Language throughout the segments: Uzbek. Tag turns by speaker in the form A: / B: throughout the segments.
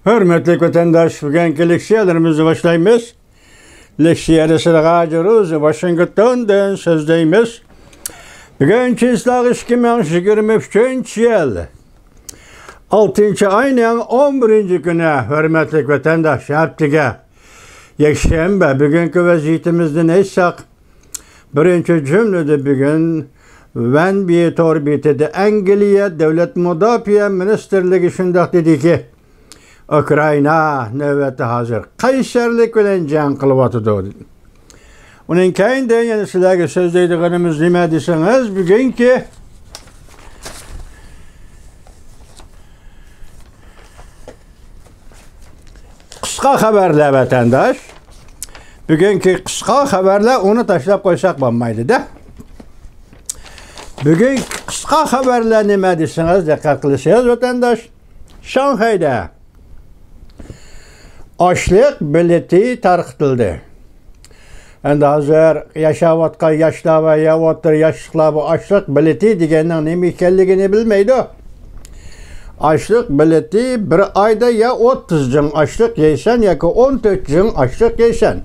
A: Hürmetli vatandaş, bugünkü leksiyalarımızı başlayımız. Leksiyada sırağacırız, Washington'dan sözdeyimiz. Bugünkü ıslah 2023 yıl. 6. ayının 11. günü, hürmetli vatandaş, haftaga Yekşembe, bugünkü vaziyetimizde neysek, birinci cümlede bugün, ben bir torbitede Angliya Devlet Müdafiə Ministerliği şundak dedi ki, Ukrayna növbəti hazır. Qaysarlık bilen can kılıbatıdı. Onun kayında yani sizlerge sözdeydiğimiz nime deseniz bugünkü kısa haberler vatandaş. Bugünkü kısa haberler onu taşlap koysak banmaydı da. Bugün kısa haberler nime deseniz dikkat kılısınız vatandaş. Şanghay'da açlık bileti tarqıtıldı. Endi hazır yaşavatqan yaşlar ve yavatır yaşlıklar bu açlık bileti degenin neme ekanligini bilmeydi. Açlık bileti bir ayda ya 30 gün açlık yeysen ya ki 14 gün açlık yeysen.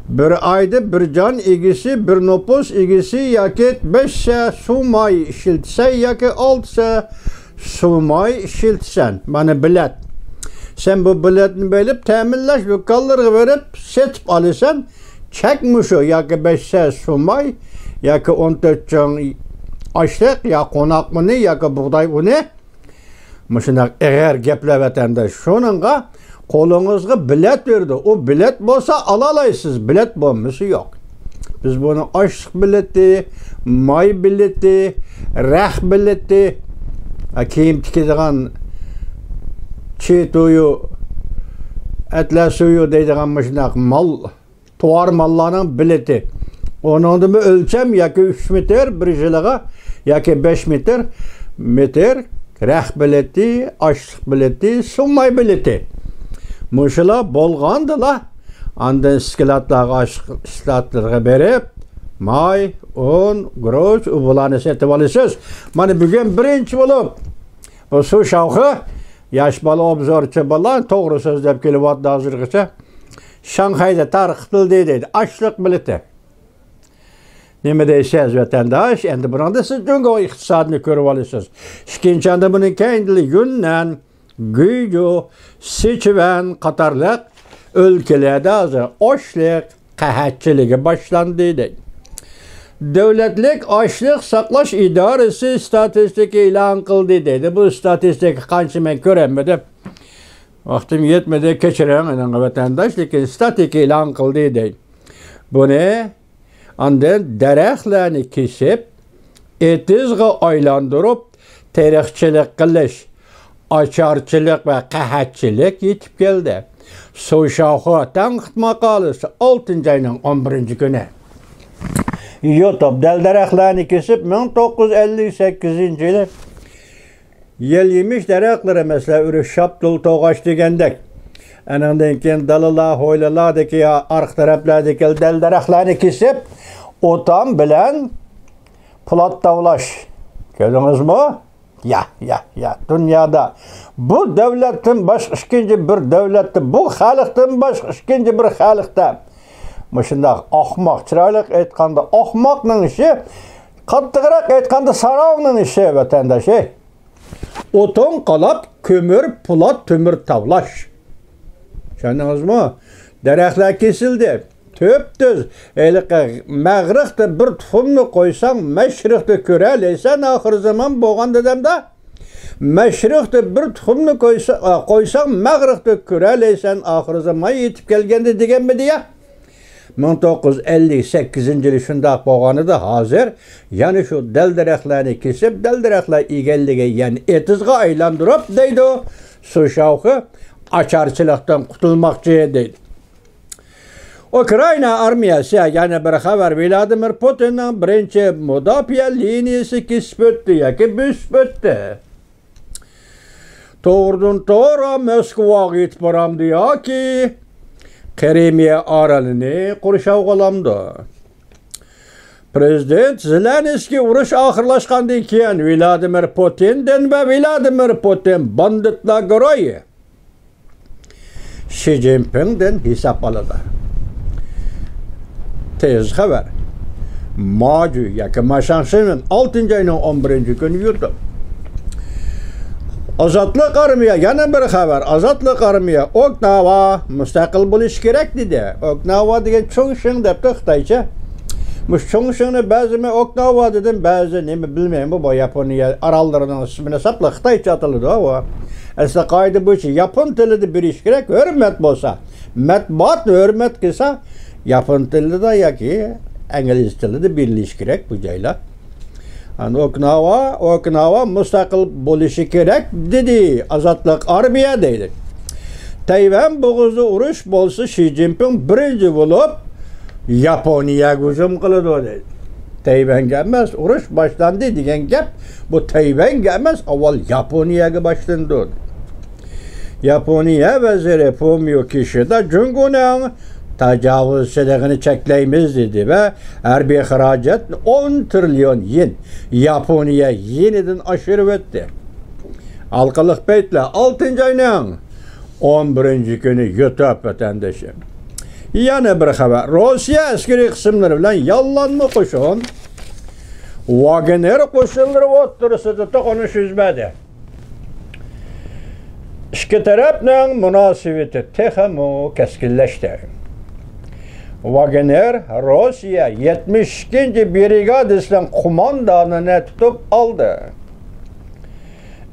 A: Bir ayda bir can igisi, bir nüfus igisi ya ki 5 sumay işiltse ya ki 6 sumay işiltsen. Bana bilet. Sen bu biletini belip teminleş bu kaldırı verip setip alırsan çekmiş o ya ki 5 sumay ya ki 14 can açlık ya konak mı ne ya ki buğday bu ne? Mışınak eğer geple vatandaş şununla kolunuzga bilet verdi. O bilet olsa alalaysız. Bilet bulması yok. Biz bunu açlık bileti, may bileti, rəh bileti, kiyim tikediğen çiğ uyu, etler suyu deydiğen mışınak mal, tuvar mallarının bileti. Onun da ölçem ya ki 3 metre bir jılığa ya ki 5 metre rəh bileti, açlık bileti, sumay bileti. Muşula bolğandılar. Andan iskilatlarga açlık iskilatlarga berip may, un, groş, bularni setip alasiz. Mana bugün birinchi bo'lib bu suv shavxi yosh bola obzorchi bola to'g'ri so'zlab kelyapti hozirgacha. Shanghayda tarqatildi deydi. Açlık bileti. Nima deysiz vatandaş? Endi bunda siz dunyo iqtisodini ko'rib olasiz. Ikkinchi anda buning keyingi Yunnan, Guyju, Sichuan qatorliq ülkelerde hazır açlık qahatchiligi başlandı deydi. Devletlik Açlık Saqlash İdaresi statistik e'lon qildi deydi. Bu statistik qancha men ko'rmadim. Vaqtim yetmedi kechiring vatandaş, lekin statistik e'lon qildi deydi. Buni andan daraxtlarni kesib, etizga aylantirib, terixchilik qilish, ocharchilik va qahatchilik yetib keldi. Suv shavxi tanqid maqolasi 6. ayının 11. günü. YouTube daraxtlarni kesib 1958 yılı yel yemiş daraxtları mesela ürüş şaptul toğaç degandek. Anandan keyin dalalar, hoylalardaki arq taraflardaki daraxtlarni kesib otam bilan pulat tavlash. Gördünüzmü? Ya dünyada bu devletin başka ikinci bir devleti, bu xalqdan başka ikinci bir xalqda muşundaq ahmaq, chiroyli aytganda ahmoqning ishi, qattiqroq aytganda sarovning ishi vatandaş. O'tin qalab, kömür, pulat, tömür tavlash. Tushundingizmi? Daraxtlar kesildi. Töp-töz. Mag'riqda bir tuxumni qo'ysang, mashriqda ko'ralaysan, oxir zaman bo'lgan dedimda. Mashriqda bir tuxumni qo'ysang, mag'riqda ko'ralaysan, oxir zaman yetib kelganda deganmi deya. 1958 yılı shundoq bo'lganida hozir yana shu daraxtlarni kesib, daraxtlar egalligi yani etizga aylantirib deydi. Suv shavxi ocharchilikdan qutulmoqchi deydi. Ukrayna armiyasi yana bir xabar Vladimir Putinning birinchi mudofaa liniyasi kesib o'tdi yoki bosib o'tdi. To'g'ridan to'g'ri Moskvaga yetib boramdi yoki Krimiya orolini qurishav qolamdi. Prezident Zelenskiy urush oxirlashgandan keyin Vladimir Putindan va Vladimir Putin banditlar guruhi Xi Jinping'den hesap aldı. Tez haber. Maju yakın maşansının 6. ayının 11. günü yurdu. Azatlık armaya yana bir haber. Azatlık armaya Oknava müstakil buluş gerek dedi. Oknava degen Çongshin depti Xitaycha. Muş Çongshinni bazı Oknava dedim, bazı nemi bilmeyim bu Yaponiya arallarının ismini sapla Xitaycha atıldı o. Esla kaydı bu için Yapon tilide bir iş gerek, hürmet bolsa. Matbuat hürmet kısa Yapon tilide ya ki İngiliz tilide birleş gerek bu cayla. Yani Oknava müstakil buluşu gerek dedi. Azatlık armiya dedi. Tayvan boğazı uruş bolsa Xi Jinping birinci bulup Yaponiya hücum kılıdı dedi. Tayvan gelmez, uruş başlandı diyen gap bu Tayvan gelmez, avval Yaponiyaga başlandı. Yaponiya veziri Fumio Kishida Cungu'nun tecavüzçiliğini çekleyimiz dedi ve her bir ihracat 10 trilyon yen Yaponiya yeniden aşırı etti. Halkalık beytle 6. ayının 11. günü YouTube vatandaşı. Yana bir haber. Rusya askeri kısımları bilen yallanma koşun. Wagner koşulları oturursa da onu süzmedi. İki tarafın münasebeti tehemu keskinleşti. Wagner Rusya 72. Brigadasının kumandanını tutup aldı.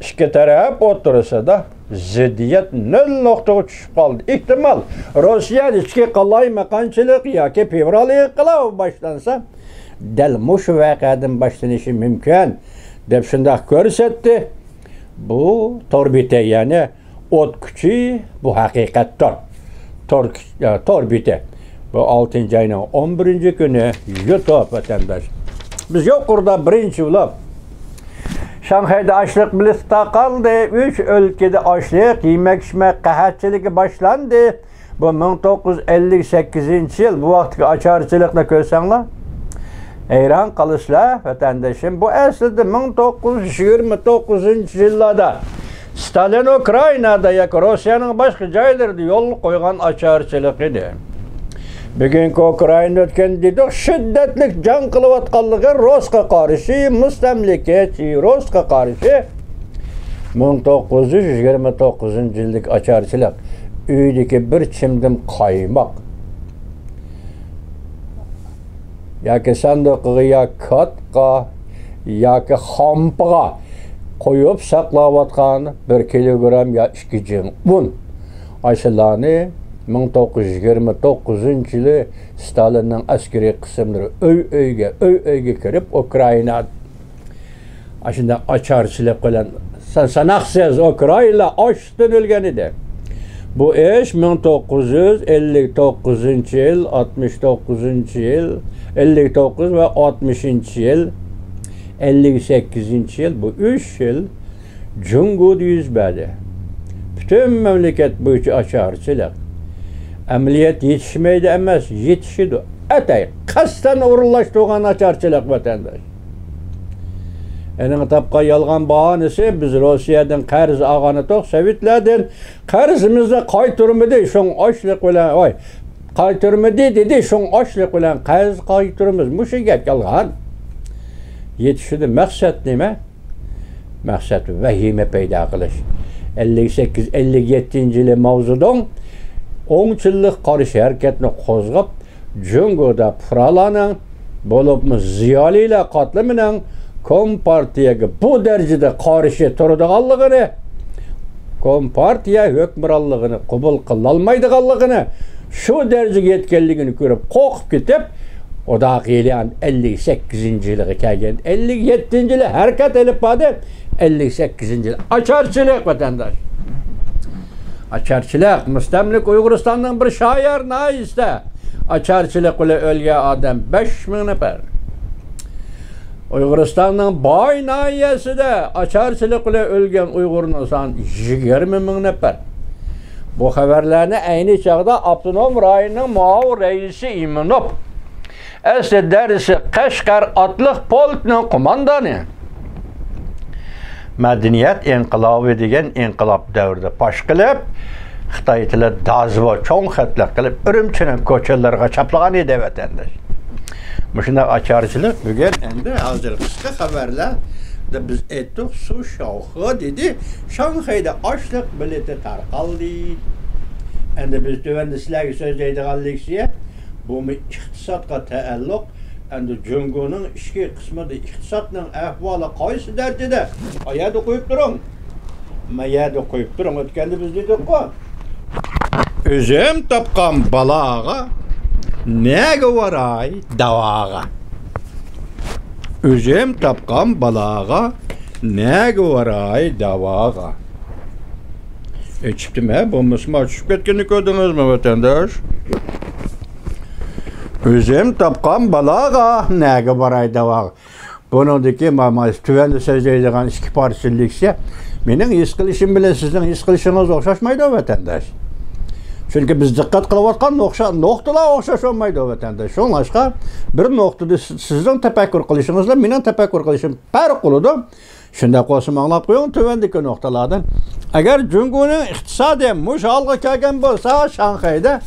A: İki taraf oturursa da ziddiyet 0 noktaya düşüp kaldı. İhtimal Rusya içki kalay mekançılık ya ki fevrali kılav başlansa del muş vakadın başlanışı mümkün. Dep şundak görsetti. Bu torbite yani ot küçüğü bu hakikattir. Torbite. Bu 6. ayının 11. günü YouTube vatandaş. Biz yok orada birinci ulap. Şanghay'da açlık bilista kaldı. 3 ülkede açlık, yemek içmek, qahatçılığı başlandı. Bu 1958 yıl bu vaxtki açarçılıkla görsenler. Eyran kalışla vatandaşım. Bu aslında 1929 yıllarda Stalin Ukrayna'da yak Rusya'nın başka caylarında yol koygan açarçılık idi. Bugünkü Ukrayna ötken dedik şiddetlik can kılıvatkallığı Rus'a karşı, müstemleketçi Rus'a karşı 1929 yıllık açarçılık. Üydeki bir çimdim kaymak. Ya ki sandığı ya katka ya ki hampığa koyup saklavatkan 1 kilogram ya 2 cin un. Aşılarını 1929 yılı Stalin'in askeri kısımları öy kirip Ukrayna aşında açarçılık olan sanaksız Ukrayna açtın ülgeni. Bu iş 1959 yıl, 69 yıl, 59 ve 60 yıl, 58 yıl, bu 3 yıl Cungu'da yüzmedi. Bütün memleket bu işi açarçılık. Ameliyat yetişmeydi emez, yetişidi. Etay, kasten uğurlaştığın açarçılık vatandaş. Enin tapka yalgan bahanesi biz Rusya'dan qarz ağanı toq, Sovetlerden qarzımızda qaytırmadı, şoň açlık bilen, oy, qaytırmadı dedi, şoň açlık bilen qarz qaytırmız. Muşu gep yalgan. Yetişidi, maksat nime? Maksat vahime peyda qilish. 58-57 yılı mavzudan 10 yıllık qarşı hareketini qozgap, Cungu'da Pralanın bolup ziyalıyla katlamının Kompartiyaga bu derecede qarşı turadiganligini, Kompartiya hükmronligini qabul qilolmaydiganligini, şu derecege yetganligini ko'rib qo'rqib ketib, o da gelen 58 yılı kelgen, 57 yılı hareket elip badı, 58 yılı açarçılık vatandaş. Açarçılık, müstemlik Uyguristan'dan bir şair naiste. Açarçılık ile ölge adam 5000 nefer. Uyguristan'ın bay nahiyesi de açarçılık ile ölgen Uygur'un san 20.000 nefer. Bu haberlerini aynı çağda Abdunum rayının muavir reisi İminov, Esed dersi Qashqar atlık polkning kumandanı. Medeniyet inqilabı degen inqilab davrida paş qilib, Xitoy tili dazvo cho'ng xatlar qilib Urumchining ko'chalarga chaplagan edi vatandosh. Shunday ocharchilik bugun endi hozir qisqa xabarlar biz aytdik suv shoxi dedi. Shanxayda ochliq bileti tarqaldi. Endi biz tövəndə sizlərə sözləydiğən leksiya bu iqtisadqa təəlluq. Endi Cungo'nun işki qismida iqtisadning ahvoli qaysi darajada? Ayada qo'yib turing. Mayada qo'yib turing. O'tganda biz dedik-ku. O'zim topgan balaga nega varay davaga. O'zim topgan balaga nega varay davaga. Çıktım ha, bombasımı açıp ketkenini gördünüz mü vatandaş? Özüm tapkan balaga, nege baray davaga. Bunundaki tüvendi sözleydiğen iki partisilikse, benim his kılışım bile sizin his kılışınız okşaşmaydı o vatandaş. Çünkü biz dikkat kılavatkan noktalar okşaş olmaydı o vatandaş. Onun başka bir noktada sizin tefekkür kılışınızla benim tefekkür kılışım fark oldu. Şunda qo'shib anglab qo'ying tuvandagi nuqtalardan. Agar Jungo'ning iqtisodiy mush olg'a kelgan bo'lsa, Shanxayda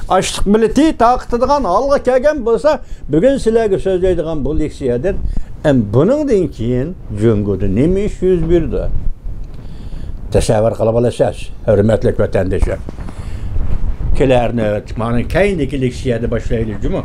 A: ochliq bileti taqtidigan olg'a kelgan bo'lsa, bugun sizlarga so'zlaydigan bu leksiyadan buningdan keyin Jungo'da nima ish yuz berdi? Tasavvur qilib olasiz, hurmatli vatandoshlar. Kelarni mana keyindagi leksiyada boshlaylik, juma.